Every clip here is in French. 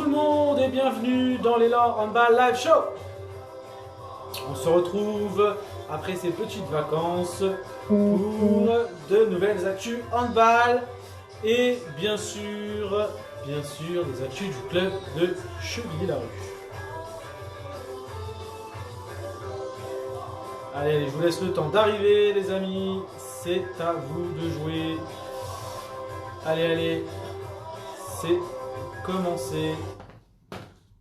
le monde et bienvenue dans l'Élan Handball Live Show. On se retrouve après ces petites vacances pour de nouvelles actus handball et bien sûr les actus du club de Chevilly-la-Rue. Allez, je vous laisse le temps d'arriver les amis, c'est à vous de jouer. Allez, c'est commencer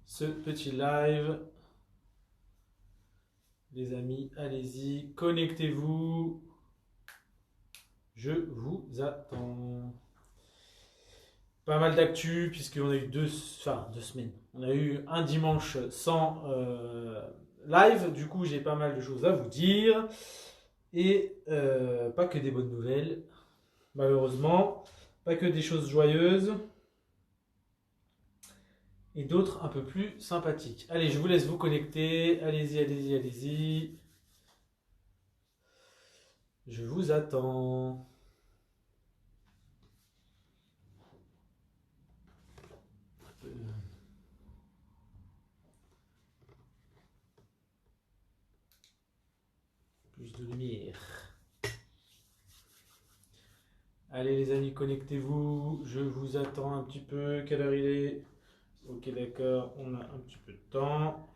ce petit live. Les amis, allez-y, connectez-vous. Je vous attends. Pas mal d'actu puisqu'on a eu deux semaines. On a eu un dimanche sans live. Du coup, j'ai pas mal de choses à vous dire. Et pas que des bonnes nouvelles, malheureusement. Pas que des choses joyeuses. Et d'autres un peu plus sympathiques. Allez, je vous laisse vous connecter. Allez-y. Je vous attends. Plus de lumière. Allez les amis, connectez-vous. Je vous attends un petit peu. Quelle heure il est ? Ok, d'accord, on a un petit peu de temps.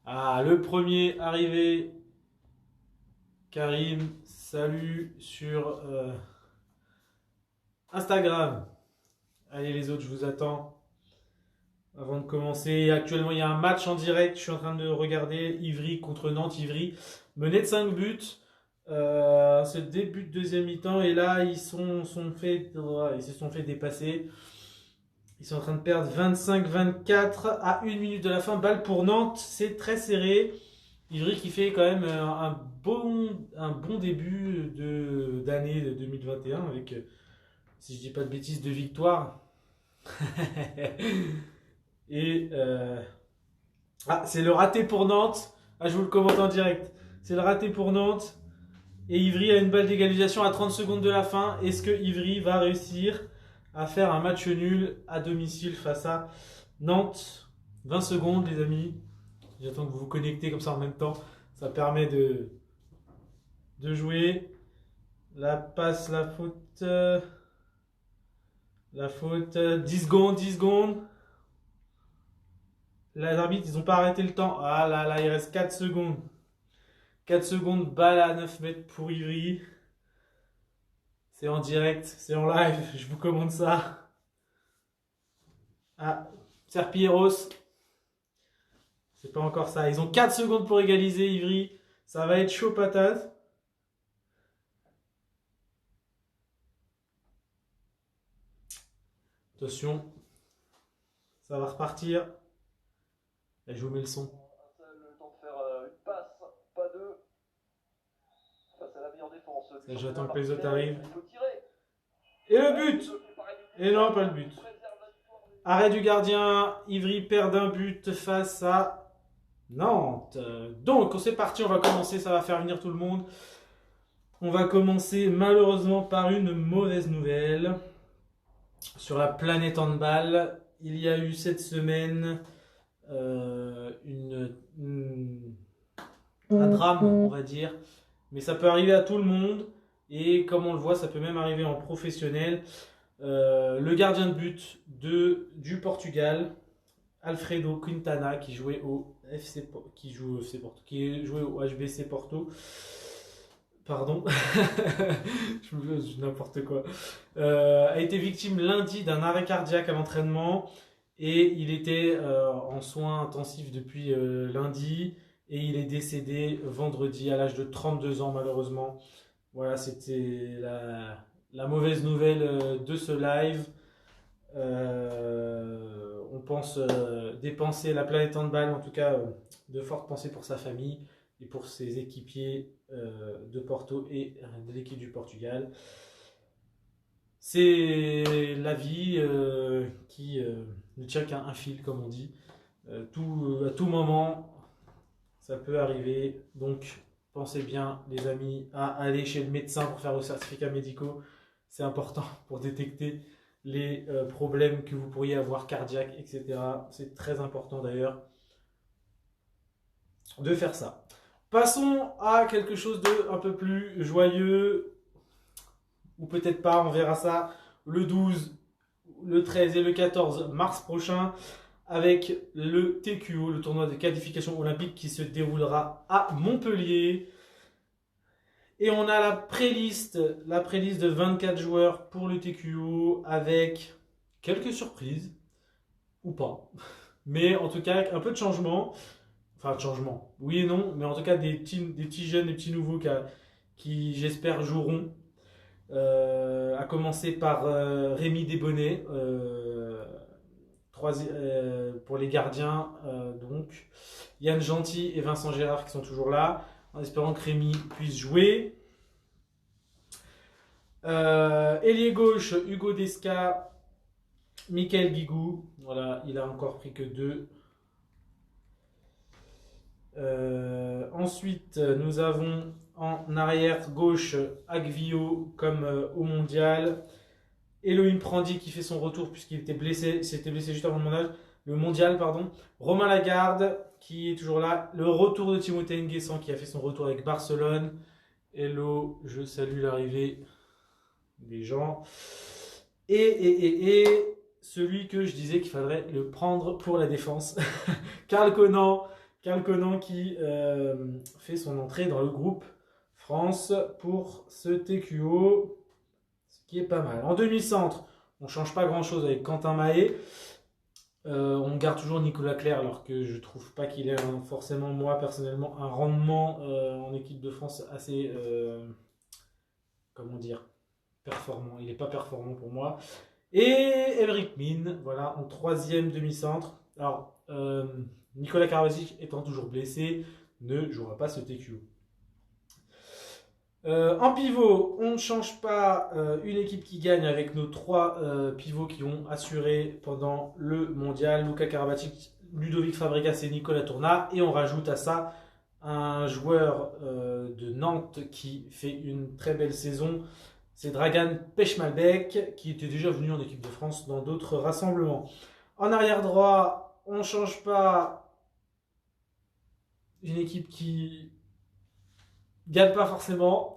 Ah, le premier arrivé, Karim, salut sur Instagram. Allez les autres, je vous attends. Avant de commencer, actuellement il y a un match en direct, je suis en train de regarder Ivry contre Nantes. Ivry mené de 5 buts. C'est le début de deuxième mi-temps et là ils se sont fait dépasser. Ils sont en train de perdre 25-24 à 1 minute de la fin. Balle pour Nantes, c'est très serré. Ivry qui fait quand même un bon début d'année 2021 avec, si je dis pas de bêtises, 2 victoires. Et c'est le raté pour Nantes. Ah, je vous le commente en direct. C'est le raté pour Nantes. Et Ivry a une balle d'égalisation à 30 secondes de la fin. Est-ce que Ivry va réussir à faire un match nul à domicile face à Nantes? 20 secondes les amis. J'attends que vous vous connectez comme ça en même temps. Ça permet de jouer. La passe, la faute. 10 secondes. Les arbitres, ils n'ont pas arrêté le temps. Ah là, il reste 4 secondes. 4 secondes, balle à 9 mètres pour Ivry. C'est en direct, c'est en live, je vous commande ça. Ah, Serpilleros. C'est pas encore ça. Ils ont 4 secondes pour égaliser Ivry. Ça va être chaud patate. Attention. Ça va repartir. Et je vous mets le son. Le temps de faire une passe, pas deux. Face à la meilleure défense. J'attends que les autres arrivent. Il faut tirer. Et le but! Et non, pas le but. Arrêt du gardien. Ivry perd un but face à Nantes. Donc, c'est parti, on va commencer. Ça va faire venir tout le monde. On va commencer malheureusement par une mauvaise nouvelle. Sur la planète handball, il y a eu cette semaine un drame, on va dire. Mais ça peut arriver à tout le monde. Et comme on le voit, ça peut même arriver en professionnel. Le gardien de but du Portugal, Alfredo Quintana, qui jouait au HBC Porto. Pardon, je n'importe quoi. A été victime lundi d'un arrêt cardiaque à l'entraînement et il était en soins intensifs depuis lundi et il est décédé vendredi à l'âge de 32 ans malheureusement. Voilà, c'était la mauvaise nouvelle de ce live. On pense dépenser la planète handball, en tout cas de fortes pensées pour sa famille et pour ses équipiers de Porto et de l'équipe du Portugal. C'est la vie qui ne tient qu'à un fil, comme on dit. À tout moment, ça peut arriver. Donc, pensez bien, les amis, à aller chez le médecin pour faire vos certificats médicaux. C'est important pour détecter les problèmes que vous pourriez avoir cardiaques, etc. C'est très important d'ailleurs de faire ça. Passons à quelque chose de un peu plus joyeux, ou peut-être pas, on verra ça le 12, le 13 et le 14 mars prochain avec le TQO, le tournoi de qualification olympique qui se déroulera à Montpellier. Et on a la pré-liste de 24 joueurs pour le TQO avec quelques surprises, ou pas. Mais en tout cas, un peu de changement. Enfin, de changement, oui et non, mais en tout cas, des petits jeunes, des petits nouveaux qui j'espère, joueront. À commencer par Rémi Desbonnets, pour les gardiens, donc Yann Gentil et Vincent Gérard qui sont toujours là, en espérant que Rémi puisse jouer. Ailier gauche, Hugo Desca, Michael Guigou, voilà, il a encore pris que 2. Ensuite, nous avons en arrière gauche Agvio comme au mondial. Elohim Prandi qui fait son retour puisqu'il était blessé, s'était blessé juste avant le mondial, pardon. Romain Lagarde qui est toujours là. Le retour de Timothée Nguessan qui a fait son retour avec Barcelone. Hello, je salue l'arrivée des gens. Et celui que je disais qu'il faudrait le prendre pour la défense, Karl Conan qui fait son entrée dans le groupe France pour ce TQO, ce qui est pas mal. En demi-centre, on ne change pas grand-chose avec Quentin Mahé. On garde toujours Nicolas Clerc, alors que je trouve pas qu'il ait forcément, moi personnellement, un rendement en équipe de France assez, comment dire, performant. Il n'est pas performant pour moi. Et Emeric Min, voilà, en troisième demi-centre. Alors, Nicolas Karabatic étant toujours blessé, ne jouera pas ce TQO. En pivot, on ne change pas une équipe qui gagne avec nos 3 pivots qui ont assuré pendant le mondial. Luka Karabatic, Ludovic Fabregas et Nicolas Tourna. Et on rajoute à ça un joueur de Nantes qui fait une très belle saison. C'est Dragan Pechmalbek qui était déjà venu en équipe de France dans d'autres rassemblements. En arrière droit, on ne change pas une équipe qui gagne pas forcément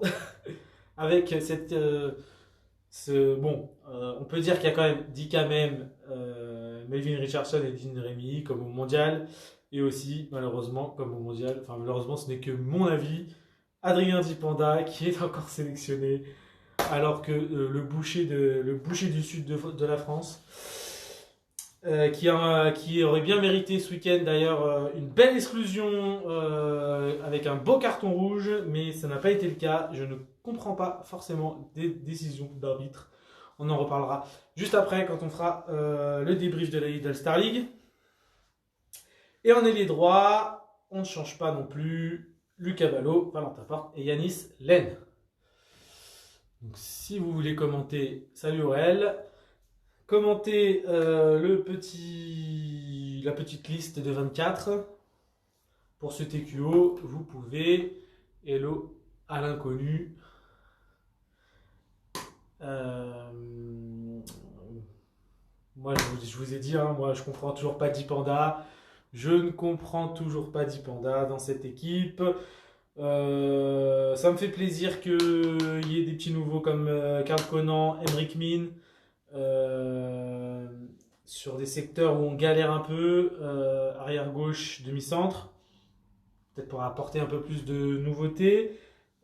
avec cette on peut dire qu'il y a quand même dit quand même Melvin Richardson et Dean Remy comme au mondial, et aussi malheureusement comme au mondial, enfin malheureusement ce n'est que mon avis, Adrien Dipanda qui est encore sélectionné alors que le boucher du sud de la France, qui aurait bien mérité ce week-end d'ailleurs une belle exclusion avec un beau carton rouge, mais ça n'a pas été le cas. Je ne comprends pas forcément des décisions d'arbitre. On en reparlera juste après quand on fera le débrief de la Lidl Star League. Et en ailier droit, on ne change pas non plus Lucas Ballot, Valentin Porte et Yanis Len. Donc, si vous voulez commenter, salut Aurel. Commentez la petite liste de 24 pour ce TQO. Vous pouvez. Hello à l'inconnu. Moi, je vous ai dit, hein, moi, je comprends toujours pas Dipanda. Je ne comprends toujours pas Dipanda dans cette équipe. Ça me fait plaisir qu'il y ait des petits nouveaux comme Karl Conan, Emeric Min, sur des secteurs où on galère un peu, arrière gauche, demi-centre, peut-être pour apporter un peu plus de nouveautés.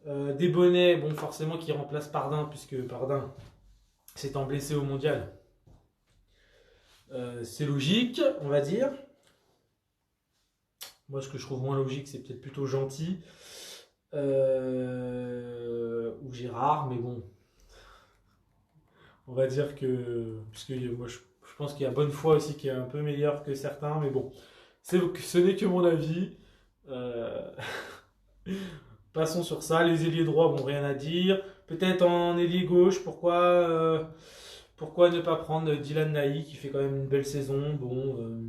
Desbonnets, bon, forcément qui remplace Pardin, puisque Pardin s'étant blessé au mondial. C'est logique, on va dire. Moi, ce que je trouve moins logique, c'est peut-être plutôt Gentil ou Gérard, mais bon, on va dire que, puisque moi je pense qu'il y a Bonnefoy aussi qui est un peu meilleur que certains, mais bon, ce n'est que mon avis. Passons sur ça. Les ailiers droits, bon, rien à dire. Peut-être en ailier gauche, pourquoi ne pas prendre Dylan Naï qui fait quand même une belle saison. Bon,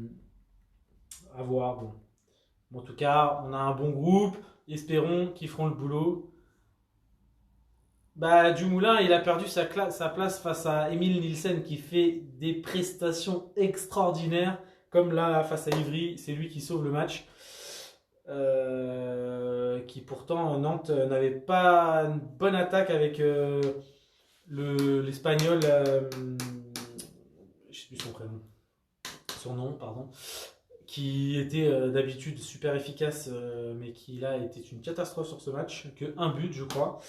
à voir. Bon. En tout cas, on a un bon groupe. Espérons qu'ils feront le boulot. Bah, Dumoulin, il a perdu sa place face à Emile Nielsen qui fait des prestations extraordinaires. Comme là, face à Ivry, c'est lui qui sauve le match. Qui pourtant, Nantes n'avait pas une bonne attaque avec l'Espagnol. Je sais plus son prénom. Son nom, pardon. Qui était d'habitude super efficace, mais qui là était une catastrophe sur ce match. Que un but, je crois.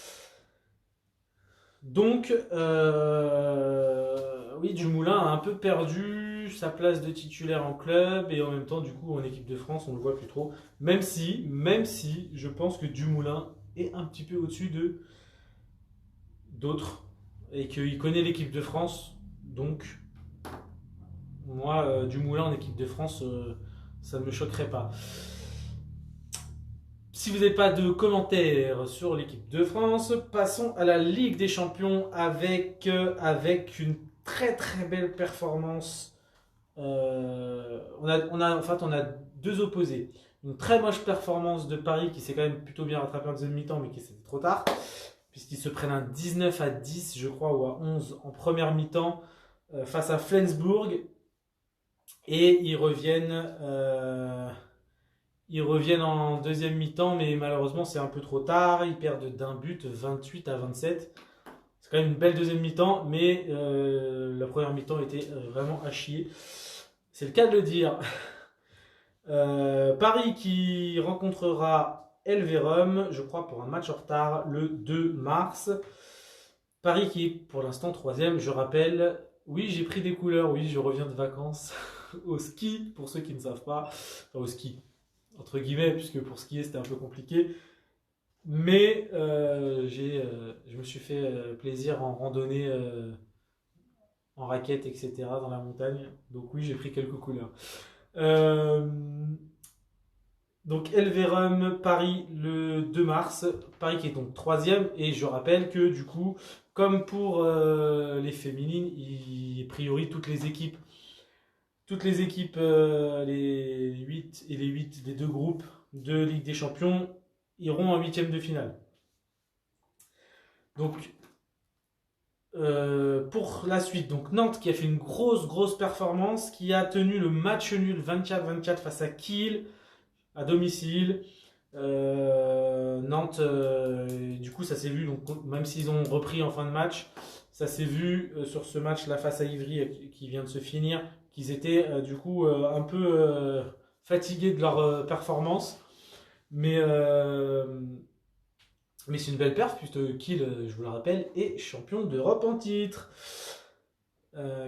Donc, oui, Dumoulin a un peu perdu sa place de titulaire en club et en même temps, du coup, en équipe de France, on ne le voit plus trop. Même si, je pense que Dumoulin est un petit peu au-dessus d'autres et qu'il connaît l'équipe de France. Donc, moi, Dumoulin en équipe de France, ça ne me choquerait pas. Si vous n'avez pas de commentaires sur l'équipe de France, passons à la Ligue des Champions avec une très très belle performance. En fait, on a deux opposés. Une très moche performance de Paris qui s'est quand même plutôt bien rattrapé en deuxième mi-temps, mais qui c'était trop tard, puisqu'ils se prennent un 19-10, je crois, ou à 11 en première mi-temps face à Flensburg. Et ils reviennent en deuxième mi-temps, mais malheureusement c'est un peu trop tard. Ils perdent d'un but 28-27. C'est quand même une belle deuxième mi-temps, mais la première mi-temps était vraiment à chier. C'est le cas de le dire. Paris qui rencontrera Elverum, je crois, pour un match en retard le 2 mars. Paris qui est pour l'instant troisième, je rappelle. Oui, j'ai pris des couleurs, oui, je reviens de vacances au ski, pour ceux qui ne savent pas. Enfin, au ski, entre guillemets, puisque pour skier c'était un peu compliqué. Mais je me suis fait plaisir en randonnée, en raquette, etc. dans la montagne. Donc oui, j'ai pris quelques couleurs. Euh, donc Elverum, Paris le 2 mars. Paris qui est donc troisième. Et je rappelle que du coup, comme pour les féminines, a priori toutes les équipes, les 8 et les 8 des deux groupes de Ligue des Champions iront en huitième de finale. Donc, pour la suite, donc Nantes qui a fait une grosse performance, qui a tenu le match nul 24-24 face à Kiel à domicile. Nantes, du coup, ça s'est vu, donc, même s'ils ont repris en fin de match, ça s'est vu sur ce match-là face à Ivry qui vient de se finir, qu'ils étaient du coup un peu fatigués de leur performance. Mais, mais c'est une belle perf, puisque Kiel, je vous le rappelle, est champion d'Europe en titre.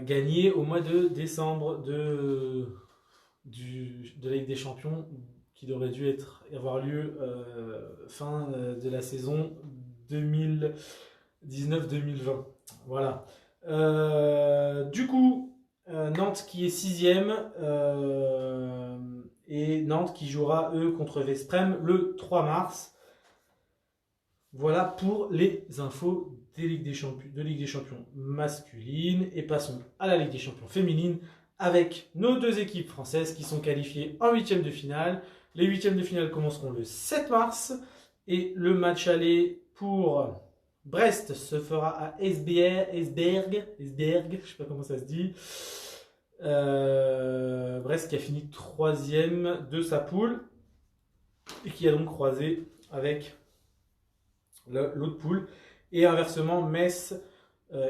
Gagné au mois de décembre de la Ligue des Champions, qui aurait dû avoir lieu fin de la saison 2019-2020. Voilà. Du coup, Nantes qui est sixième et Nantes qui jouera eux contre Vesprem le 3 mars. Voilà pour les infos de Ligue des Champions masculine. Et passons à la Ligue des Champions féminine avec nos deux équipes françaises qui sont qualifiées en huitième de finale. Les huitièmes de finale commenceront le 7 mars et le match aller pour Brest se fera à Esbjerg, je ne sais pas comment ça se dit. Brest qui a fini troisième de sa poule et qui a donc croisé avec l'autre poule. Et inversement, Metz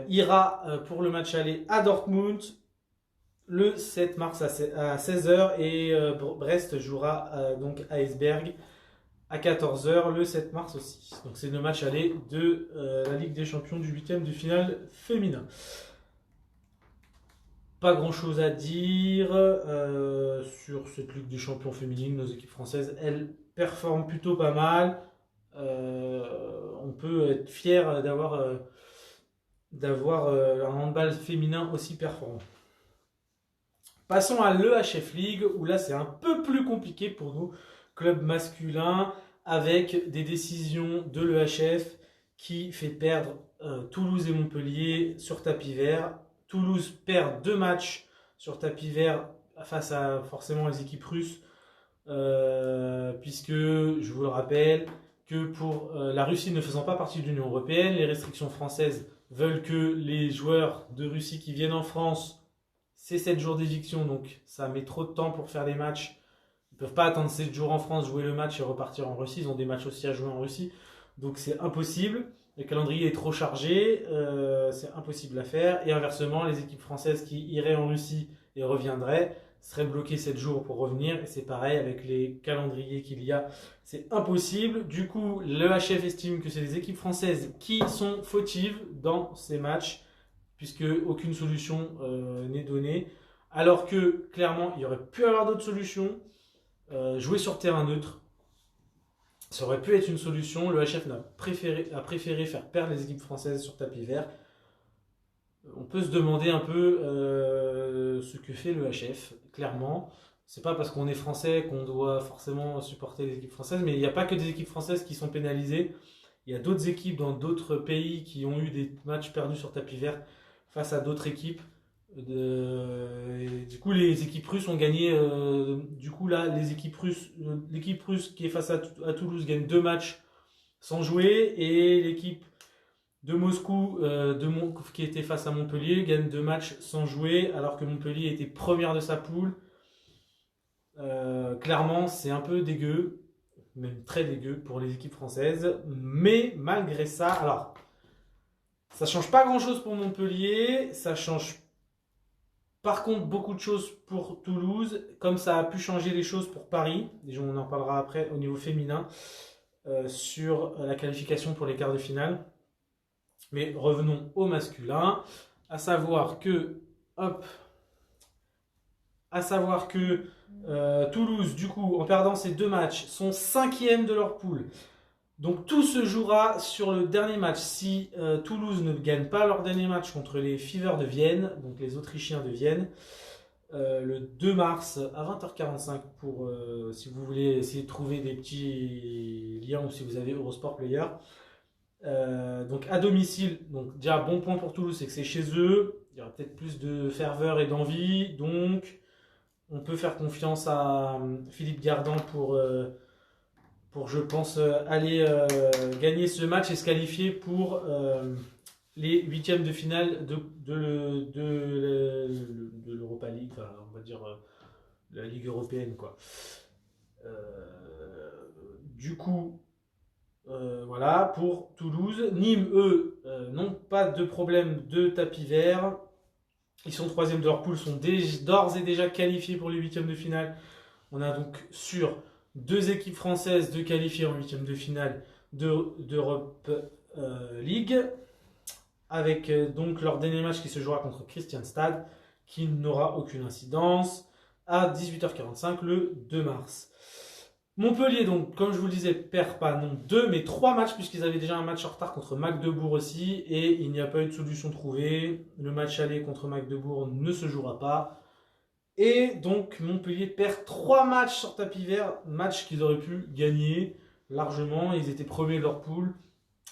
ira pour le match aller à Dortmund le 7 mars à 16h et Brest jouera donc à Esbjerg à 14h le 7 mars aussi. Donc c'est le match aller de la Ligue des Champions du 8e de finale féminin. Pas grand chose à dire sur cette Ligue des Champions féminine. Nos équipes françaises, elles performent plutôt pas mal. On peut être fier d'avoir un handball féminin aussi performant. Passons à l'EHF League, où là c'est un peu plus compliqué pour nous, club masculin, avec des décisions de l'EHF qui fait perdre Toulouse et Montpellier sur tapis vert. Toulouse perd 2 matchs sur tapis vert face à forcément les équipes russes, puisque, je vous le rappelle, que pour la Russie ne faisant pas partie de l'Union européenne, les restrictions françaises veulent que les joueurs de Russie qui viennent en France, c'est 7 jours d'éviction, donc ça met trop de temps pour faire les matchs. Ils ne peuvent pas attendre 7 jours en France, jouer le match et repartir en Russie. Ils ont des matchs aussi à jouer en Russie. Donc c'est impossible. Le calendrier est trop chargé. C'est impossible à faire. Et inversement, les équipes françaises qui iraient en Russie et reviendraient seraient bloquées 7 jours pour revenir. Et c'est pareil avec les calendriers qu'il y a. C'est impossible. Du coup, le HF estime que c'est les équipes françaises qui sont fautives dans ces matchs, puisque aucune solution n'est donnée. Alors que, clairement, il y aurait pu avoir d'autres solutions. Jouer sur terrain neutre, ça aurait pu être une solution. Le HF a préféré faire perdre les équipes françaises sur tapis vert. On peut se demander un peu ce que fait le HF, clairement. C'est pas parce qu'on est français qu'on doit forcément supporter les équipes françaises, mais il n'y a pas que des équipes françaises qui sont pénalisées. Il y a d'autres équipes dans d'autres pays qui ont eu des matchs perdus sur tapis vert face à d'autres équipes. Du coup, les équipes russes ont gagné. Du coup, là, l'équipe russe qui est face à Toulouse gagne 2 matchs sans jouer, et l'équipe de Moscou qui était face à Montpellier gagne 2 matchs sans jouer, alors que Montpellier était première de sa poule. Clairement, c'est un peu dégueu, même très dégueu pour les équipes françaises. Mais malgré ça, alors, ça change pas grand-chose pour Montpellier, ça change par contre beaucoup de choses pour Toulouse, comme ça a pu changer les choses pour Paris. Déjà, on en parlera après au niveau féminin sur la qualification pour les quarts de finale. Mais revenons au masculin, à savoir que Toulouse, du coup, en perdant ces 2 matchs, sont 5e de leur poule. Donc tout se jouera sur le dernier match. Si Toulouse ne gagne pas leur dernier match contre les Fever de Vienne, donc les Autrichiens de Vienne, le 2 mars à 20h45, pour si vous voulez essayer de trouver des petits liens, ou si vous avez Eurosport Player. Donc à domicile, donc déjà bon point pour Toulouse, c'est que c'est chez eux. Il y aura peut-être plus de ferveur et d'envie, donc on peut faire confiance à Philippe Gardant pour je pense, aller gagner ce match et se qualifier pour les 8e de finale de l'Europa League, enfin, on va dire la Ligue européenne, quoi. Du coup, voilà, pour Toulouse. Nîmes, eux, n'ont pas de problème de tapis vert. Ils sont 3e de leur poule, sont d'ores et déjà qualifiés pour les 8e de finale. On a donc sur 2 équipes françaises de qualifier en 8e de finale d'Europe League, avec donc leur dernier match qui se jouera contre Kristianstad, qui n'aura aucune incidence, à 18h45 le 2 mars. Montpellier, donc, comme je vous le disais, perd pas non 2, mais 3 matchs, puisqu'ils avaient déjà un match en retard contre Magdebourg aussi, et il n'y a pas eu de solution trouvée. Le match aller contre Magdebourg ne se jouera pas. Et donc Montpellier perd 3 matchs sur tapis vert, matchs qu'ils auraient pu gagner largement. Ils étaient premiers de leur poule.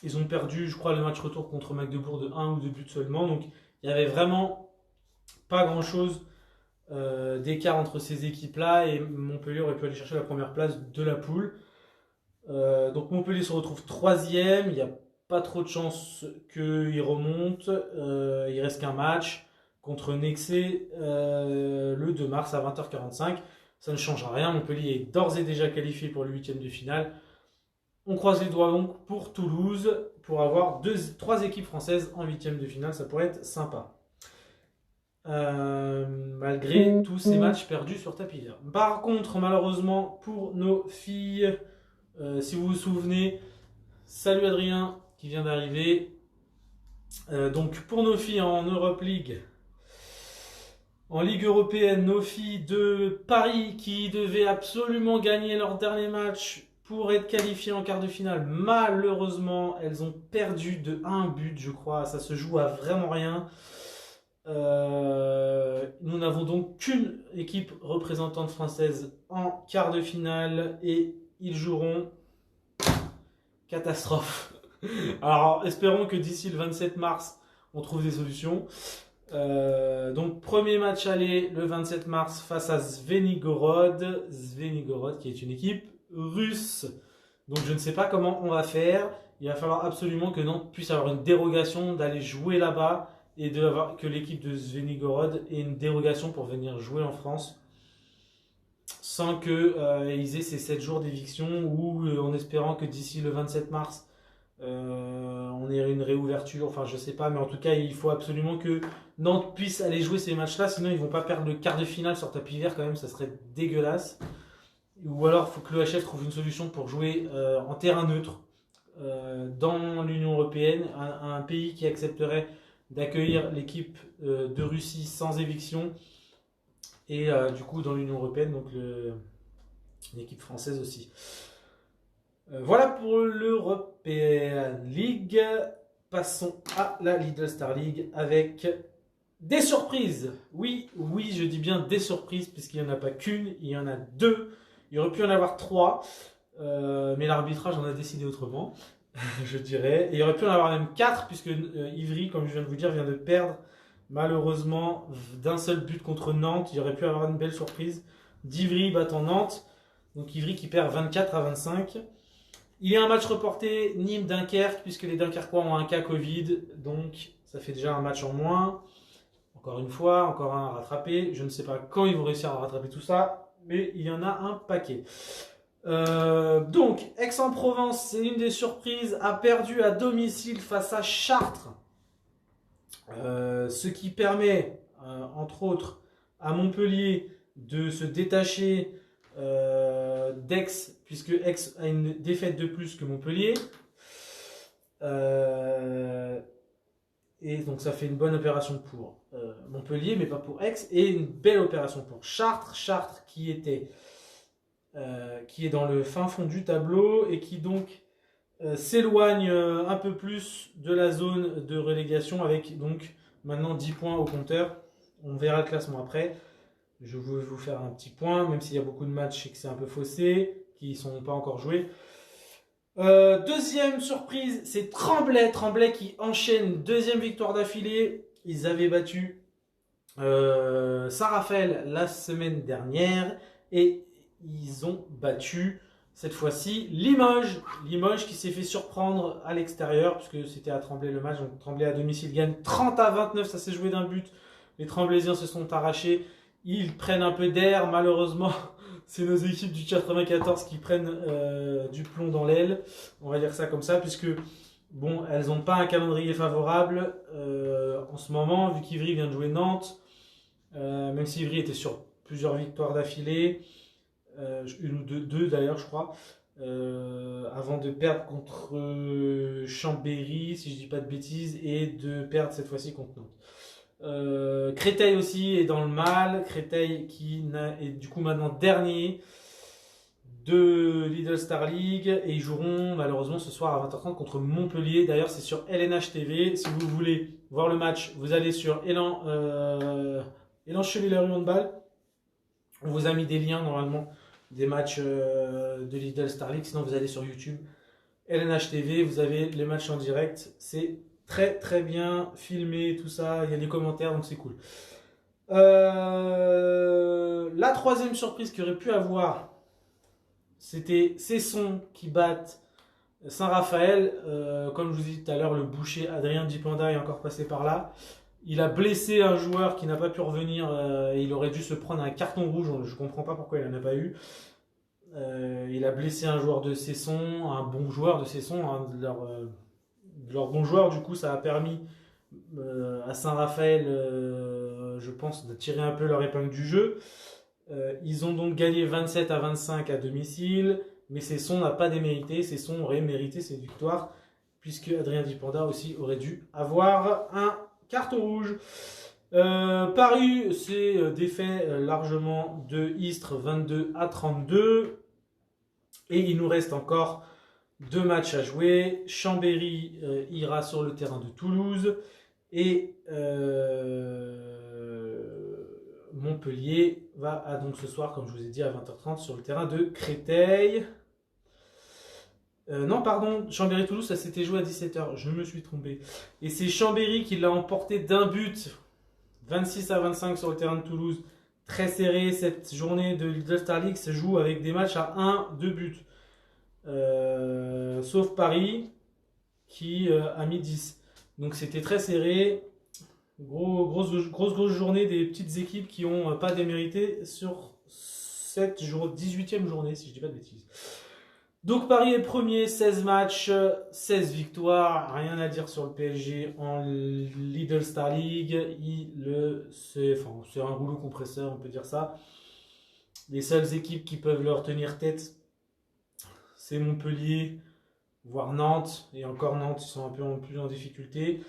Ils ont perdu, je crois, le match retour contre Magdebourg de 1 ou 2 buts seulement. Donc il n'y avait vraiment pas grand-chose d'écart entre ces équipes-là, et Montpellier aurait pu aller chercher la première place de la poule. Donc Montpellier se retrouve 3e. Il n'y a pas trop de chances qu'ils remontent. Il reste qu'un match contre Nexé le 2 mars à 20h45. Ça ne change rien. Montpellier est d'ores et déjà qualifié pour le 8e de finale. On croise les doigts donc pour Toulouse pour avoir 3 équipes françaises en 8e de finale. Ça pourrait être sympa. Malgré tous ces matchs perdus sur tapis vert. Par contre, malheureusement pour nos filles, si vous vous souvenez, salut Adrien qui vient d'arriver. Donc pour nos filles en Europe League, en Ligue européenne, nos filles de Paris qui devaient absolument gagner leur dernier match pour être qualifiées en quart de finale, malheureusement elles ont perdu de 1 but, je crois. Ça se joue à vraiment rien. Nous n'avons donc qu'une équipe représentante française en quart de finale, et ils joueront catastrophe. Alors espérons que d'ici le 27 mars on trouve des solutions. Donc premier match aller le 27 mars face à Zvenigorod qui est une équipe russe. Donc je ne sais pas comment on va faire. Il va falloir absolument que Nantes puisse avoir une dérogation d'aller jouer là-bas et que l'équipe de Zvenigorod ait une dérogation pour venir jouer en France sans qu'ils aient ces 7 jours d'éviction ou en espérant que d'ici le 27 mars, on ait une réouverture. Enfin, je sais pas, mais en tout cas, il faut absolument que Nantes puisse aller jouer ces matchs-là, sinon ils vont pas perdre le quart de finale sur tapis vert quand même, ça serait dégueulasse. Ou alors, il faut que l'OHF trouve une solution pour jouer en terrain neutre dans l'Union Européenne, un pays qui accepterait d'accueillir l'équipe de Russie sans éviction et du coup dans l'Union Européenne, donc l'équipe française aussi. Voilà pour l'European League. Passons à la Lidl Star League avec des surprises. Oui, je dis bien des surprises puisqu'il n'y en a pas qu'une, il y en a deux. Il aurait pu en avoir trois, mais l'arbitrage en a décidé autrement, je dirais. Et il aurait pu en avoir même quatre puisque Ivry, comme je viens de vous dire, vient de perdre malheureusement d'un seul but contre Nantes. Il aurait pu avoir une belle surprise d'Ivry battant Nantes. Donc Ivry qui perd 24-25. Il y a un match reporté Nîmes-Dunkerque puisque les Dunkerquois ont un cas Covid. Donc ça fait déjà un match en moins. Encore une fois, encore un à rattraper. Je ne sais pas quand ils vont réussir à rattraper tout ça, mais il y en a un paquet. Donc, Aix-en-Provence, c'est une des surprises, a perdu à domicile face à Chartres. Ce qui permet, entre autres, à Montpellier de se détacher d'Aix, puisque Aix a une défaite de plus que Montpellier. Et donc ça fait une bonne opération pour Montpellier, mais pas pour Aix, et une belle opération pour Chartres. Chartres qui est dans le fin fond du tableau et qui donc s'éloigne un peu plus de la zone de relégation avec donc maintenant 10 points au compteur. On verra le classement après. Je vais vous faire un petit point, même s'il y a beaucoup de matchs et que c'est un peu faussé, qui ne sont pas encore joués. Deuxième surprise, c'est Tremblay qui enchaîne deuxième victoire d'affilée. Ils avaient battu Saint-Raphaël la semaine dernière et ils ont battu cette fois-ci Limoges qui s'est fait surprendre à l'extérieur puisque c'était à Tremblay le match. Donc Tremblay à domicile gagne 30-29, ça s'est joué d'un but. Les Tremblaysiens se sont arrachés, ils prennent un peu d'air malheureusement. C'est nos équipes du 94 qui prennent du plomb dans l'aile, on va dire ça comme ça, puisque bon, elles n'ont pas un calendrier favorable en ce moment, vu qu'Ivry vient de jouer Nantes, même si Ivry était sur plusieurs victoires d'affilée, une ou deux d'ailleurs je crois, avant de perdre contre Chambéry, si je dis pas de bêtises, et de perdre cette fois-ci contre Nantes. Créteil aussi est dans le mal. Créteil qui est du coup maintenant dernier de Lidl Star League et ils joueront malheureusement ce soir à 20h30 contre Montpellier. D'ailleurs c'est sur LNH TV. Si vous voulez voir le match, vous allez sur Élan Chevilly Handball. On vous a mis des liens normalement des matchs de Lidl Star League. Sinon vous allez sur YouTube LNH TV, vous avez les matchs en direct. C'est très bien filmé, tout ça, il y a des commentaires, donc c'est cool. La troisième surprise qu'il aurait pu avoir, c'était Cesson qui battent Saint-Raphaël. Comme je vous dis tout à l'heure, le boucher Adrien Dipenda est encore passé par là. Il a blessé un joueur qui n'a pas pu revenir et il aurait dû se prendre un carton rouge. Je ne comprends pas pourquoi il n'en a pas eu. Il a blessé un joueur de Cesson, un bon joueur de Cesson, hein, leur bon joueur. Du coup, ça a permis à Saint-Raphaël, je pense, de tirer un peu leur épingle du jeu. Ils ont donc gagné 27-25 à domicile, mais Cesson n'a pas démérité. Cesson aurait mérité cette victoire, puisque Adrien Dipenda aussi aurait dû avoir un carton rouge. Paris s'est défait largement de Istres 22-32. Et il nous reste encore 2 matchs à jouer. Chambéry ira sur le terrain de Toulouse. Et Montpellier va donc ce soir, comme je vous ai dit, à 20h30 sur le terrain de Créteil. Non, pardon, Chambéry-Toulouse, ça s'était joué à 17h. Je me suis trompé. Et c'est Chambéry qui l'a emporté d'un but. 26-25 sur le terrain de Toulouse. Très serré, cette journée de Lidl Star League se joue avec des matchs à 1-2 buts. sauf Paris qui a mis 10. Donc c'était très serré. Grosse journée des petites équipes qui n'ont pas démérité sur cette 18e journée, si je dis pas de bêtises. Donc Paris est premier, 16 matchs, 16 victoires, rien à dire sur le PSG en Lidl Star League. C'est un rouleau compresseur, on peut dire ça. Les seules équipes qui peuvent leur tenir tête, c'est Montpellier, voire Nantes. Et encore Nantes, ils sont un peu plus en difficulté.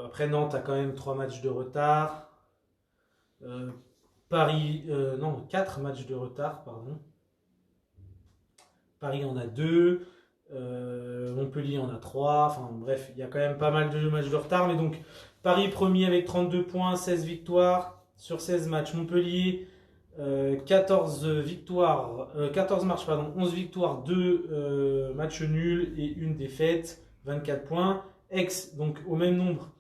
Après Nantes a quand même 3 matchs de retard. Paris, 4 matchs de retard, pardon. Paris en a 2, Montpellier en a 3, enfin bref, il y a quand même pas mal de matchs de retard, mais donc Paris premier avec 32 points, 16 victoires sur 16 matchs, Montpellier 14 victoires, 14 matchs, pardon, 11 victoires, 2 matchs nuls et une défaite, 24 points, Aix, donc au même nombre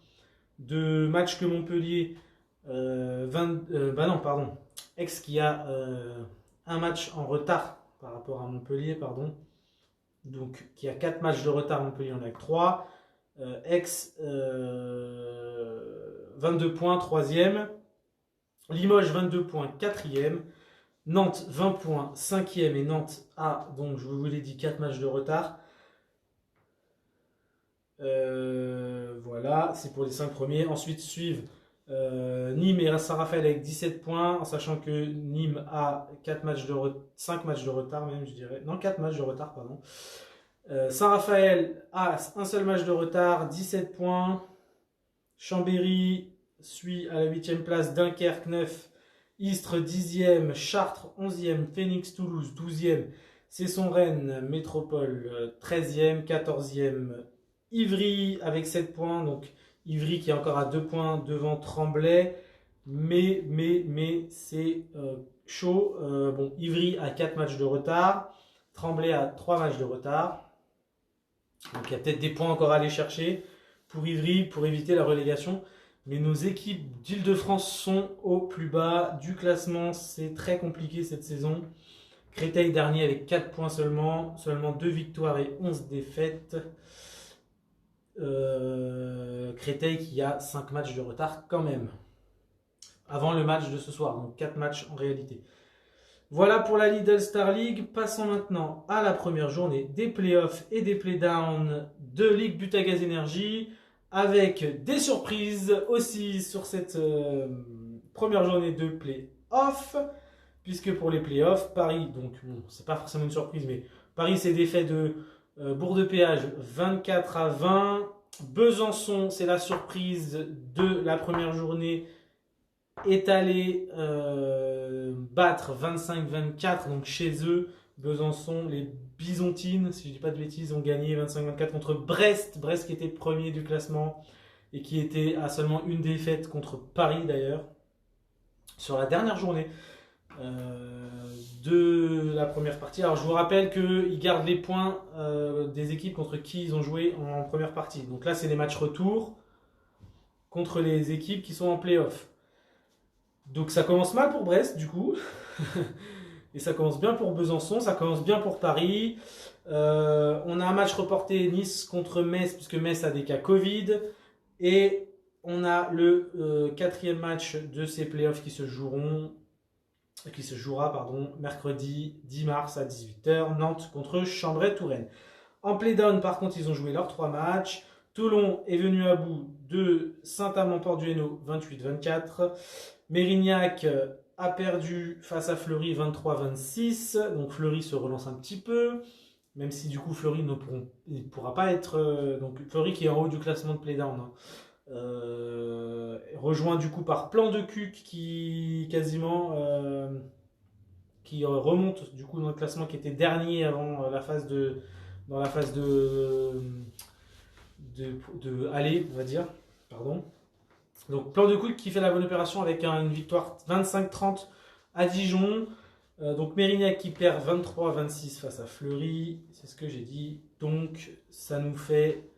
de matchs que Montpellier, Aix qui a un match en retard par rapport à Montpellier, pardon. Donc, qui a 4 matchs de retard, Montpellier en a que 3. Aix, 22 points, 3e. Limoges, 22 points, 4e. Nantes, 20 points, 5e. Et Nantes a, donc, je vous l'ai dit, 4 matchs de retard. Voilà, c'est pour les 5 premiers. Ensuite suivent Nîmes et Saint-Raphaël avec 17 points, en sachant que Nîmes a 5 matchs de retard, même je dirais. Non, 4 matchs de retard, pardon. Saint-Raphaël a un seul match de retard, 17 points. Chambéry suit à la 8e place, Dunkerque 9, Istres 10e, Chartres 11e, Phoenix Toulouse 12e, Cesson-Rennes Métropole 13e, 14e, Ivry avec 7 points, donc Ivry qui est encore à 2 points devant Tremblay, mais c'est chaud. Bon, Ivry a 4 matchs de retard, Tremblay a 3 matchs de retard, donc il y a peut-être des points encore à aller chercher pour Ivry pour éviter la relégation. Mais nos équipes d'Île-de-France sont au plus bas du classement, c'est très compliqué cette saison. Créteil dernier avec 4 points seulement 2 victoires et 11 défaites. Créteil qui a 5 matchs de retard quand même, avant le match de ce soir, donc 4 matchs en réalité. Voilà pour la Lidl Star League. Passons maintenant à la première journée des playoffs et des playdowns de Ligue Butagaz Energy, avec des surprises aussi sur cette première journée de playoffs, puisque pour les playoffs, Paris, donc bon, c'est pas forcément une surprise, mais Paris s'est défait de Bourg-de-Péage 24-20. Besançon, c'est la surprise de la première journée, est allé battre 25-24, donc chez eux. Besançon, les Bisontines, si je ne dis pas de bêtises, ont gagné 25-24 contre Brest. Brest qui était premier du classement et qui était à seulement une défaite contre Paris d'ailleurs, sur la dernière journée de la première partie. Alors je vous rappelle qu'ils gardent les points des équipes contre qui ils ont joué en première partie. Donc là c'est les matchs retour contre les équipes qui sont en play-off. Donc ça commence mal pour Brest du coup. Et ça commence bien pour Besançon, ça commence bien pour Paris. On a un match reporté Nice contre Metz, puisque Metz a des cas Covid. Et on a le 4e match de ces playoffs qui se jouera mercredi 10 mars à 18h, Nantes contre Chambray-Touraine. En play-down, par contre, ils ont joué leurs 3 matchs. Toulon est venu à bout de Saint-Amand-Port-du-Hainaut 28-24. Mérignac a perdu face à Fleury 23-26. Donc Fleury se relance un petit peu, même si du coup Fleury ne pourra pas être... donc Fleury qui est en haut du classement de play-down, hein. Rejoint du coup par Plan de Cuc qui quasiment qui remonte du coup dans le classement, qui était dernier avant dans la phase de aller, on va dire, pardon. Donc Plan de Cuc qui fait la bonne opération avec une victoire 25-30 à Dijon. Donc Mérignac qui perd 23-26 face à Fleury, c'est ce que j'ai dit. Donc ça nous fait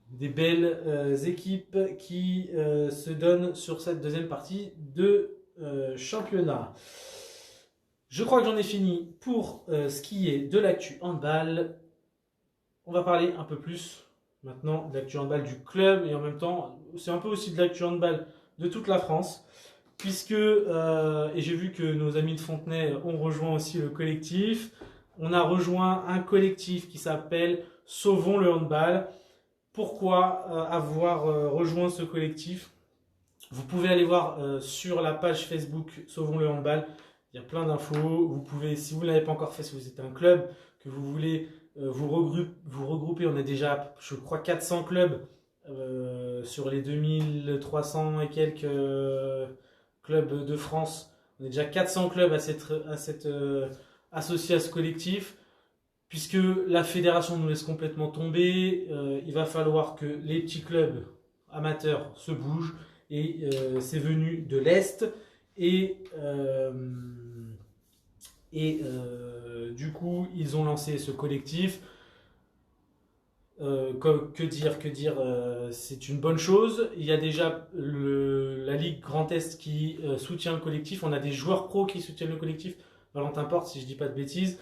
des belles équipes qui se donnent sur cette deuxième partie de championnat. Je crois que j'en ai fini pour ce qui est de l'actu handball. On va parler un peu plus maintenant de l'actu handball du club et en même temps, c'est un peu aussi de l'actu handball de toute la France. Puisque, et j'ai vu que nos amis de Fontenay ont rejoint aussi le collectif. On a rejoint un collectif qui s'appelle Sauvons le handball. Pourquoi avoir rejoint ce collectif? Vous pouvez aller voir sur la page Facebook Sauvons le handball. Il y a plein d'infos. Vous pouvez, si vous ne l'avez pas encore fait, si vous êtes un club, que vous voulez vous regrouper, on a déjà, je crois, 400 clubs sur les 2300 et quelques clubs de France. On est déjà 400 clubs à cette associés à ce collectif. Puisque la fédération nous laisse complètement tomber, il va falloir que les petits clubs amateurs se bougent. Et c'est venu de l'Est. Du coup, ils ont lancé ce collectif. Que dire, c'est une bonne chose. Il y a déjà la Ligue Grand Est qui soutient le collectif. On a des joueurs pros qui soutiennent le collectif. Valentin Porte, si je ne dis pas de bêtises.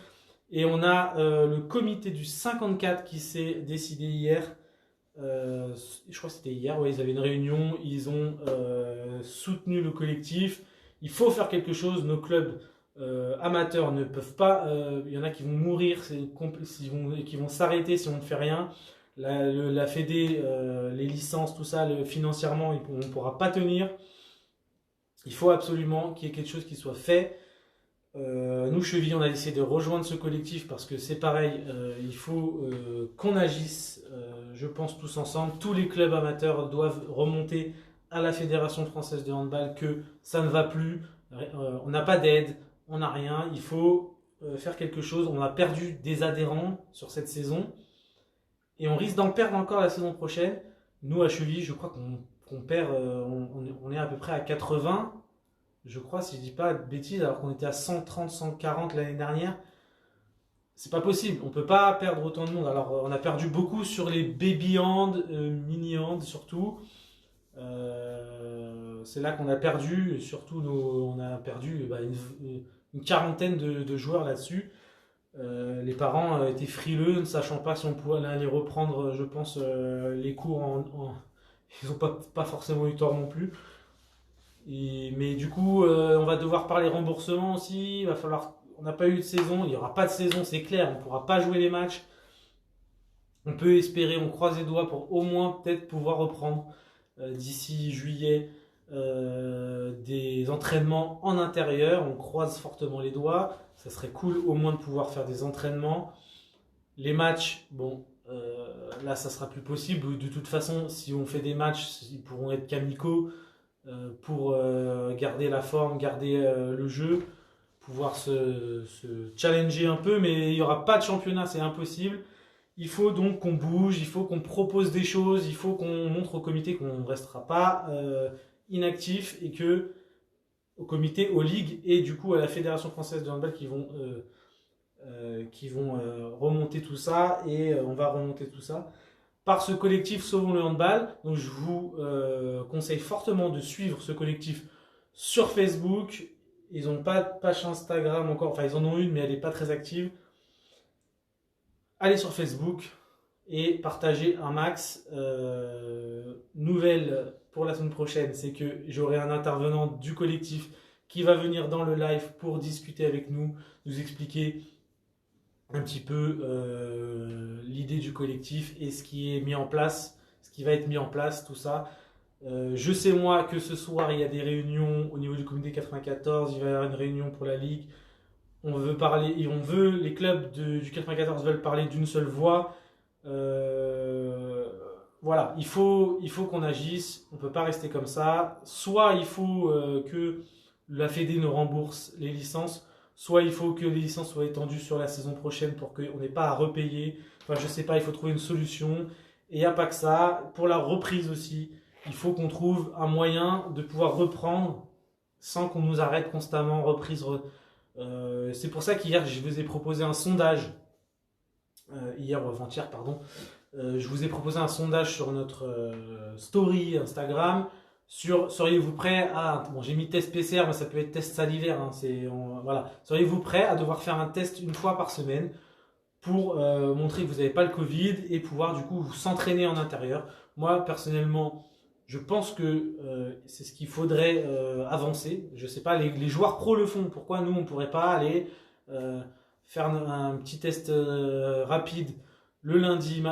Et on a le comité du 54 qui s'est décidé hier. Je crois que c'était hier, ouais, ils avaient une réunion, ils ont soutenu le collectif. Il faut faire quelque chose, nos clubs amateurs ne peuvent pas, il y en a qui vont mourir, qui vont s'arrêter si on ne fait rien. La Fédé, les licences, tout ça, financièrement, on ne pourra pas tenir. Il faut absolument qu'il y ait quelque chose qui soit fait. Nous, Cheville, on a décidé de rejoindre ce collectif parce que c'est pareil, il faut qu'on agisse, je pense, tous ensemble. Tous les clubs amateurs doivent remonter à la Fédération française de handball que ça ne va plus, on n'a pas d'aide, on n'a rien, il faut faire quelque chose. On a perdu des adhérents sur cette saison et on risque d'en perdre encore la saison prochaine. Nous, à Cheville, je crois qu'on perd, on est à peu près à 80. Je crois, si je dis pas de bêtises, alors qu'on était à 130, 140 l'année dernière. C'est pas possible, on peut pas perdre autant de monde. Alors, on a perdu beaucoup sur les baby hand, mini hand surtout. C'est là qu'on a perdu, surtout on a perdu une quarantaine de joueurs là-dessus. Les parents étaient frileux, ne sachant pas si on pouvait aller reprendre, je pense, les cours Ils n'ont pas forcément eu tort non plus. Mais du coup, on va devoir parler remboursement aussi. Il va falloir. On n'a pas eu de saison, il n'y aura pas de saison, c'est clair. On ne pourra pas jouer les matchs. On peut espérer, on croise les doigts pour au moins peut-être pouvoir reprendre d'ici juillet des entraînements en intérieur. On croise fortement les doigts. Ça serait cool au moins de pouvoir faire des entraînements. Les matchs, bon, là ça sera plus possible. De toute façon, si on fait des matchs, ils pourront être qu'amicaux. Pour garder la forme, garder le jeu, pouvoir se challenger un peu, mais il n'y aura pas de championnat, c'est impossible. Il faut donc qu'on bouge, il faut qu'on propose des choses, il faut qu'on montre au comité qu'on ne restera pas inactif et que au comité, aux ligues et du coup à la Fédération française de handball qui vont remonter tout ça et on va remonter tout ça par ce collectif Sauvons le handball. Donc je vous conseille fortement de suivre ce collectif sur Facebook. Ils n'ont pas de page Instagram encore, enfin ils en ont une mais elle n'est pas très active. Allez sur Facebook et partagez un max. Nouvelle pour la semaine prochaine, c'est que j'aurai un intervenant du collectif qui va venir dans le live pour discuter avec nous expliquer un petit peu l'idée du collectif et ce qui est mis en place, ce qui va être mis en place, tout ça. Je sais moi que ce soir il y a des réunions au niveau du comité 94, il va y avoir une réunion pour la ligue. On veut parler, et les clubs du 94 veulent parler d'une seule voix. Voilà, il faut qu'on agisse, on ne peut pas rester comme ça. Soit il faut que la Fédé nous rembourse les licences, soit il faut que les licences soient étendues sur la saison prochaine pour qu'on n'ait pas à repayer. Enfin, je sais pas, il faut trouver une solution. Et il n'y a pas que ça. Pour la reprise aussi, il faut qu'on trouve un moyen de pouvoir reprendre sans qu'on nous arrête constamment. C'est pour ça qu'hier, je vous ai proposé un sondage. Hier ou avant-hier, pardon. Je vous ai proposé un sondage sur notre story Instagram Seriez-vous prêt à... Bon, j'ai mis test PCR, mais ça peut être test salivaire. Hein, voilà. Seriez-vous prêt à devoir faire un test une fois par semaine pour montrer que vous n'avez pas le Covid et pouvoir du coup vous s'entraîner en intérieur? Moi, personnellement, je pense que c'est ce qu'il faudrait avancer. Je sais pas, les joueurs pros le font. Pourquoi nous, on pourrait pas aller euh, faire un petit test rapide le lundi,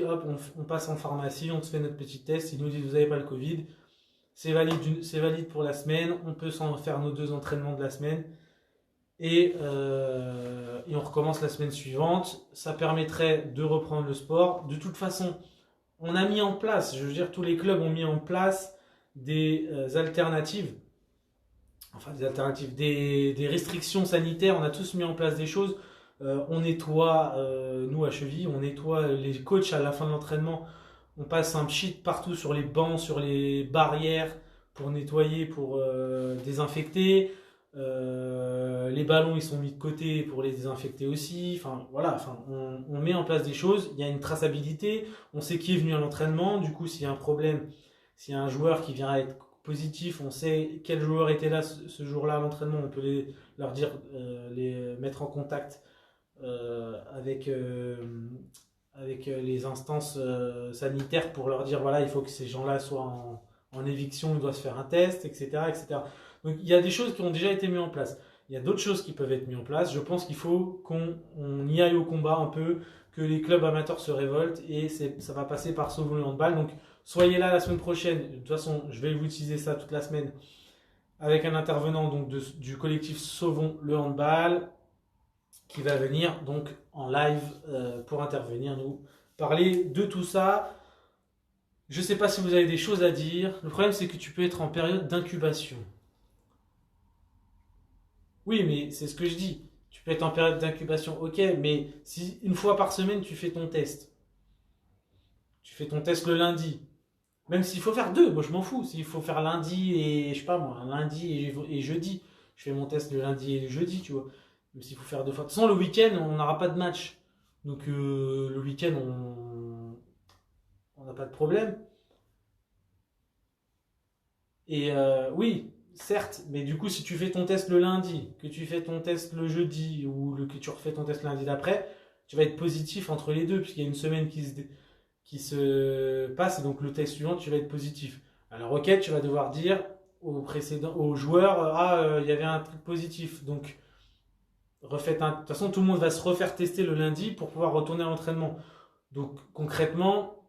hop, on passe en pharmacie, on se fait notre petit test. Ils nous disent vous n'avez pas le Covid. C'est valide pour la semaine. On peut s'en faire nos 2 entraînements de la semaine. Et on recommence la semaine suivante. Ça permettrait de reprendre le sport. De toute façon, on a mis en place, je veux dire, tous les clubs ont mis en place des alternatives, enfin des restrictions sanitaires. On a tous mis en place des choses. On nettoie, nous à Cheville, on nettoie les coachs à la fin de l'entraînement. On passe un pchit partout sur les bancs, sur les barrières pour nettoyer, pour désinfecter. Les ballons ils sont mis de côté pour les désinfecter aussi. Enfin voilà, on met en place des choses. Il y a une traçabilité. On sait qui est venu à l'entraînement. Du coup, s'il y a un problème, s'il y a un joueur qui vient à être positif, on sait quel joueur était là ce jour-là à l'entraînement. On peut leur dire, les mettre en contact avec les instances sanitaires pour leur dire voilà, il faut que ces gens-là soient en éviction, il doit se faire un test, etc., etc. Donc il y a des choses qui ont déjà été mises en place. Il y a d'autres choses qui peuvent être mises en place. Je pense qu'il faut qu'on y aille au combat un peu, que les clubs amateurs se révoltent et ça va passer par Sauvons le handball. Donc soyez là la semaine prochaine. De toute façon, je vais vous utiliser ça toute la semaine avec un intervenant donc du collectif Sauvons le handball qui va venir donc en live pour intervenir, nous parler de tout ça. Je ne sais pas si vous avez des choses à dire. Le problème, c'est que tu peux être en période d'incubation. Oui, mais c'est ce que je dis. Tu peux être en période d'incubation, ok, mais si une fois par semaine tu fais ton test le lundi, même s'il faut faire 2, moi je m'en fous. S'il faut faire lundi et je sais pas moi, lundi et jeudi, je fais mon test le lundi et le jeudi, tu vois. Même s'il faut faire 2 fois. De toute façon, le week-end, on n'aura pas de match. Donc le week-end, on n'a pas de problème. Et oui, certes, mais du coup, si tu fais ton test le lundi, que tu fais ton test le jeudi que tu refais ton test lundi d'après, tu vas être positif entre les deux, puisqu'il y a une semaine qui se passe, et donc le test suivant, tu vas être positif. Alors, ok, tu vas devoir dire aux joueurs, il y avait un truc positif, donc refaites un. De toute façon, tout le monde va se refaire tester le lundi pour pouvoir retourner à l'entraînement. Donc, concrètement,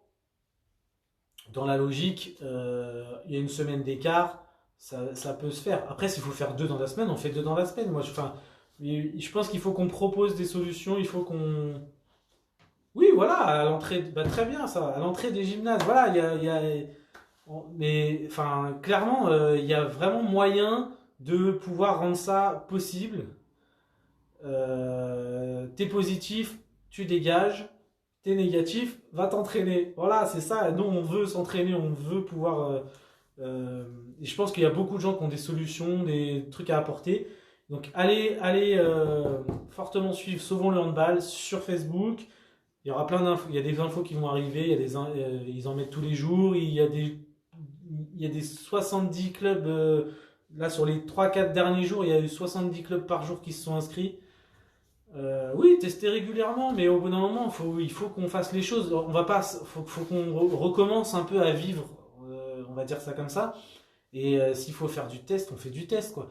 dans la logique, il y a une semaine d'écart, ça peut se faire. Après, s'il faut faire 2 dans la semaine, on fait 2 dans la semaine. Moi, je pense qu'il faut qu'on propose des solutions. Il faut qu'on. Oui, voilà, à l'entrée, bah, très bien ça, à l'entrée des gymnases. Voilà, mais enfin, clairement, il y a vraiment moyen de pouvoir rendre ça possible. T'es positif, tu dégages. T'es négatif, va t'entraîner. Voilà, c'est ça. Nous, on veut s'entraîner, on veut pouvoir. Et je pense qu'il y a beaucoup de gens qui ont des solutions, des trucs à apporter. Donc, allez fortement suivre Sauvons le handball sur Facebook. Il y aura plein d'infos. Il y a des infos qui vont arriver. Ils en mettent tous les jours. Il y a des 70 clubs. Là, sur les 3-4 derniers jours, il y a eu 70 clubs par jour qui se sont inscrits. Oui, tester régulièrement, mais au bout d'un moment, il faut qu'on fasse les choses. On va pas, faut qu'on recommence un peu à vivre, on va dire ça comme ça. Et s'il faut faire du test, on fait du test, quoi.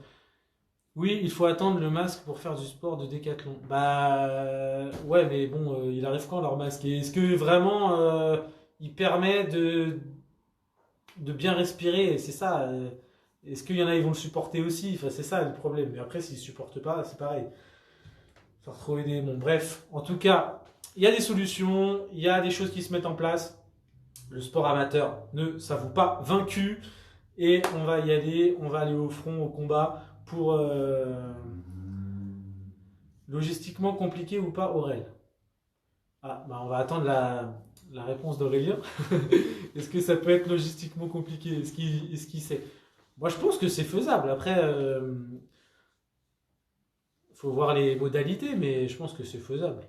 Oui, il faut attendre le masque pour faire du sport de décathlon. Bah ouais, mais bon, il arrive quand leur masque? Et est-ce que vraiment il permet de bien respirer? C'est ça. Est-ce qu'il y en a, ils vont le supporter aussi? Enfin, c'est ça le problème. Mais après, s'ils ne supportent pas, c'est pareil. Faut retrouver des. Bon, bref. En tout cas, il y a des solutions, il y a des choses qui se mettent en place. Le sport amateur ne s'avoue pas vaincu. Et on va y aller, on va aller au front, au combat pour. Logistiquement compliqué ou pas, Aurel? Ah, bah on va attendre la réponse d'Aurélien. Est-ce que ça peut être logistiquement compliqué? Est-ce qu'il sait? Moi, je pense que c'est faisable. Après, faut voir les modalités, mais je pense que c'est faisable.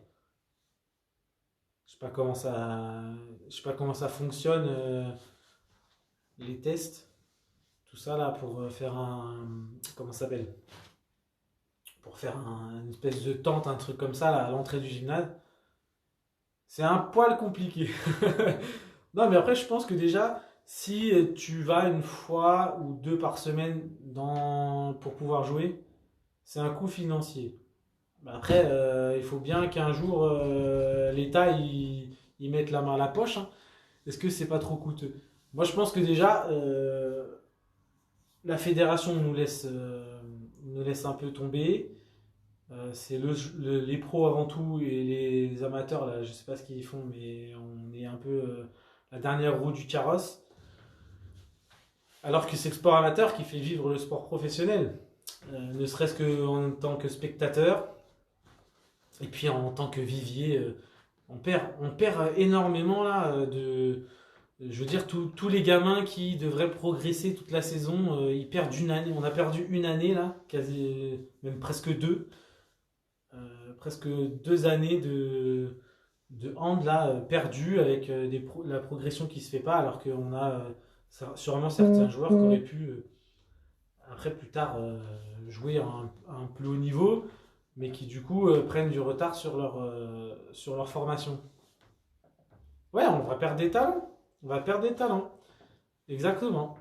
Je sais pas comment ça, je sais pas comment ça fonctionne les tests. tout ça là pour faire comment ça s'appelle? Pour faire une espèce de tente, un truc comme ça là, à l'entrée du gymnase, c'est un poil compliqué. Non, mais après, je pense que déjà, si tu vas une fois ou deux par semaine pour pouvoir jouer, c'est un coût financier. Bah, après, il faut bien qu'un jour, l'État il mette la main à la poche, hein. Est-ce que c'est pas trop coûteux? Moi, je pense que déjà, la fédération nous laisse un peu tomber. C'est les pros avant tout et les amateurs, là, je sais pas ce qu'ils font, mais on est un peu la dernière roue du carrosse. Alors que c'est le sport amateur qui fait vivre le sport professionnel. Ne serait-ce qu'en tant que spectateur, et puis en tant que vivier, on perd énormément là je veux dire, tous les gamins qui devraient progresser toute la saison, ils perdent une année. On a perdu une année là, quasi, même presque deux. Presque 2 années de hand là, perdues avec la progression qui se fait pas, alors qu'on a sûrement certains joueurs qui auraient pu, après plus tard, jouer à un plus haut niveau, mais qui du coup prennent du retard sur leur formation. Ouais, on va perdre des talents. On va perdre des talents. Exactement.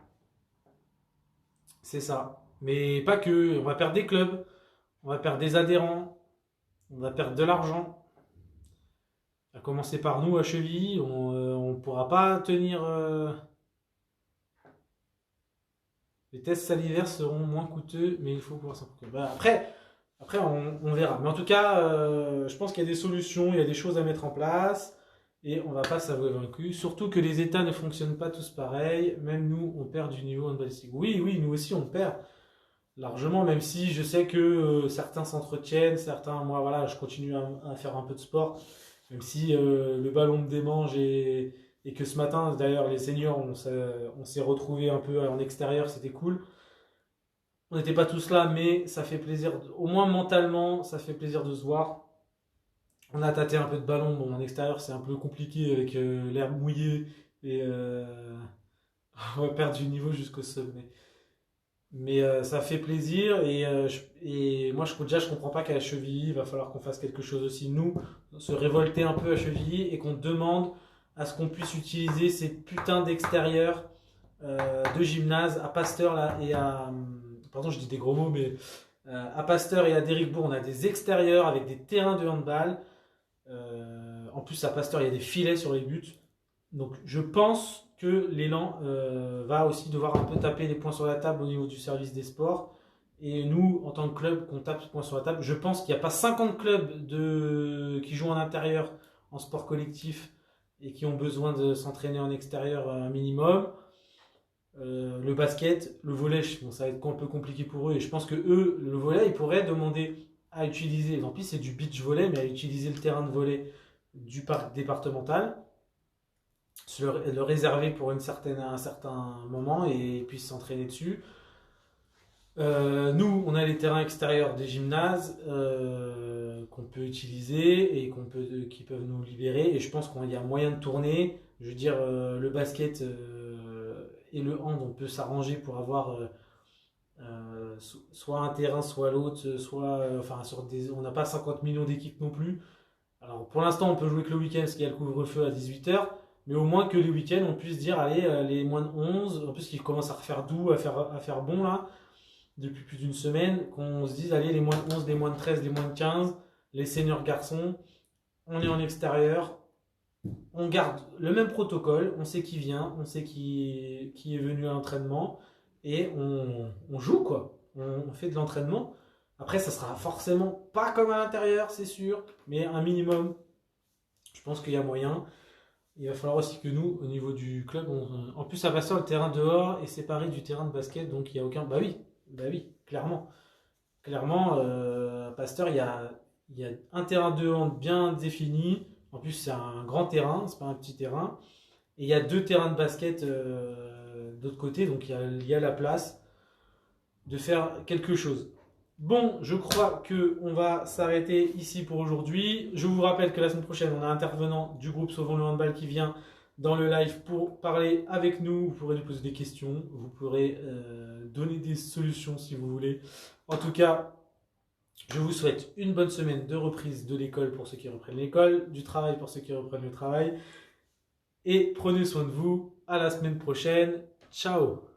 C'est ça. Mais pas que. On va perdre des clubs. On va perdre des adhérents. On va perdre de l'argent. À commencer par nous à Chevilly. On ne pourra pas tenir. Les tests salivaires seront moins coûteux, mais il faut pouvoir s'en procurer. Bah, après on verra. Mais en tout cas, je pense qu'il y a des solutions, il y a des choses à mettre en place. Et on va pas s'avouer vaincu. Surtout que les États ne fonctionnent pas tous pareil. Même nous, on perd du niveau handballistique. Oui, oui, nous aussi, on perd largement. Même si je sais que certains s'entretiennent, certains, moi, voilà, je continue à faire un peu de sport. Même si le ballon me démange et que ce matin, d'ailleurs, les seniors, on s'est retrouvés un peu en extérieur, c'était cool. On n'était pas tous là, mais ça fait plaisir. Au moins mentalement, ça fait plaisir de se voir. On a tâté un peu de ballon. Bon, en extérieur, c'est un peu compliqué avec l'herbe mouillée et on va perdre du niveau jusqu'au sommet. Mais ça fait plaisir et moi, je comprends pas qu'à Chevilly, il va falloir qu'on fasse quelque chose aussi, nous, se révolter un peu à Chevilly et qu'on demande à ce qu'on puisse utiliser ces putains d'extérieurs de gymnase à Pasteur là, et à. Pardon, je dis des gros mots, mais à Pasteur et à Déricbourg, on a des extérieurs avec des terrains de handball. En plus, à Pasteur, il y a des filets sur les buts. Donc, je pense que l'élan va aussi devoir un peu taper les points sur la table au niveau du service des sports. Et nous, en tant que club, qu'on tape les points sur la table. Je pense qu'il n'y a pas 50 clubs qui jouent en intérieur en sport collectif et qui ont besoin de s'entraîner en extérieur un minimum. Le basket, le volley, bon, ça va être un peu compliqué pour eux. Et je pense que eux, le volley, ils pourraient demander à utiliser, tant pis c'est du beach volley, mais à utiliser le terrain de volley du parc départemental, le réserver pour un certain moment et puis s'entraîner dessus. Nous, on a les terrains extérieurs des gymnases qu'on peut utiliser et qui peuvent nous libérer. Et je pense qu'il y a moyen de tourner. Je veux dire, le basket et le hand, on peut s'arranger pour avoir soit un terrain, soit l'autre, enfin, on n'a pas 50 millions d'équipes non plus. Alors pour l'instant, on peut jouer que le week-end parce qu'il y a le couvre-feu à 18h. Mais au moins que les week-ends, on puisse dire, allez, les moins de 11, en plus qu'il commence à refaire doux, à faire bon là, depuis plus d'une semaine, qu'on se dise, allez, les moins de 11, les moins de 13, les moins de 15, les seniors garçons, on est en extérieur, on garde le même protocole, on sait qui vient, on sait qui est venu à l'entraînement, et on joue quoi, on fait de l'entraînement. Après, ça sera forcément pas comme à l'intérieur, c'est sûr, mais un minimum, je pense qu'il y a moyen. Il va falloir aussi que nous, au niveau du club, en plus à Pasteur, le terrain dehors est séparé du terrain de basket, donc il n'y a aucun. Bah oui, clairement. Clairement, à Pasteur, il y a un terrain de hand bien défini. En plus, c'est un grand terrain, c'est pas un petit terrain. Et il y a 2 terrains de basket d'autre côté, donc il y a la place de faire quelque chose. Bon, je crois qu'on va s'arrêter ici pour aujourd'hui. Je vous rappelle que la semaine prochaine, on a un intervenant du groupe Sauvons le handball qui vient dans le live pour parler avec nous. Vous pourrez nous poser des questions, vous pourrez donner des solutions si vous voulez. En tout cas, je vous souhaite une bonne semaine de reprise de l'école pour ceux qui reprennent l'école, du travail pour ceux qui reprennent le travail. Et prenez soin de vous. À la semaine prochaine. Ciao!